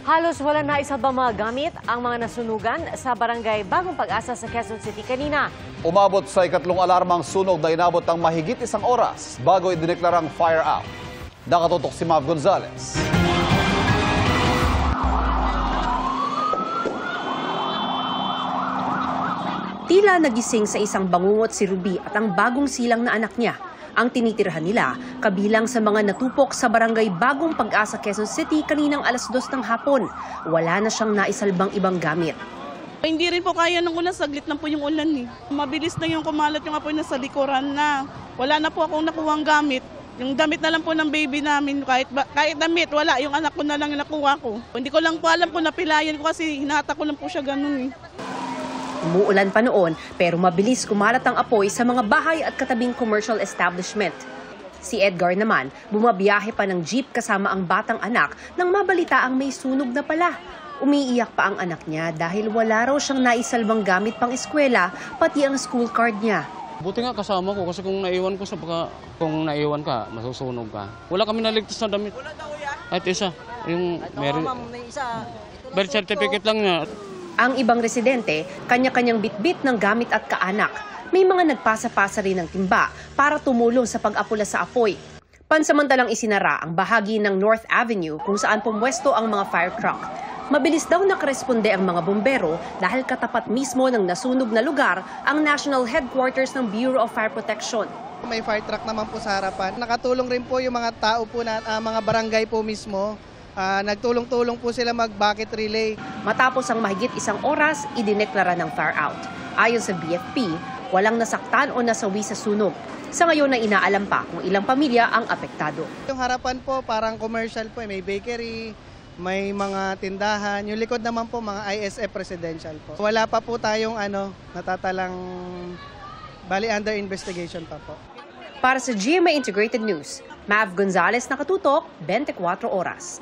Halos wala na isabang mga gamit ang mga nasunugan sa barangay Bagong Pag-asa sa Quezon City kanina. Umabot sa ikatlong alarmang sunog na inabot ng mahigit isang oras bago idineklarang fire out. Nakatutok si Mav Gonzalez. Tila nagising sa isang bangungot si Ruby at ang bagong silang na anak niya. Ang tinitirhan nila, kabilang sa mga natupok sa barangay Bagong Pag-asa, Quezon City kaninang alas 2 ng hapon. Wala na siyang naisalbang ibang gamit. Hindi rin po kaya nung ulan, saglit lang po yung ulan. Mabilis na yung kumalat yung apoy na sa likuran na. Wala na po akong nakuhang gamit. Yung damit na lang po ng baby namin, kahit damit, wala. Yung anak ko na lang yung nakuha ko. Hindi ko lang po alam kung napilayan ko kasi hinata ko lang po siya ganun. Umuulan pa noon pero mabilis kumalat ang apoy sa mga bahay at katabing commercial establishment. Si Edgar naman, bumabiyahe pa ng jeep kasama ang batang anak nang mabalita ang may sunog na pala. Umiiyak pa ang anak niya dahil wala raw siyang naisalbang gamit pang eskwela, pati ang school card niya. Buti nga kasama ko kasi kung naiwan ko kung naiwan ka, masusunog ka. Wala kami naligtas na damit. At isa, yung birth certificate lang niya. Ang ibang residente, kanya-kanyang bitbit ng gamit at kaanak. May mga nagpasa-pasa rin ng timba para tumulong sa pag-apula sa apoy. Pansamantalang isinara ang bahagi ng North Avenue kung saan pumwesto ang mga fire truck. Mabilis daw nakaresponde ang mga bombero dahil katapat mismo ng nasunog na lugar ang national headquarters ng Bureau of Fire Protection. May fire truck naman po sa harapan. Nakatulong rin po yung mga tao po na mga barangay po mismo. Nagtulong-tulong po sila mag-bucket relay. Matapos ang mahigit isang oras, idineklara ng fire out. Ayon sa BFP, walang nasaktan o nasawi sa sunog. Sa ngayon na inaalam pa kung ilang pamilya ang apektado. Yung harapan po parang commercial po, may bakery, may mga tindahan. Yung likod naman po mga ISF residential po. Wala pa po tayong natatalang bali under investigation pa po. Para sa GMA Integrated News, Mav Gonzalez, nakatutok, 24 oras.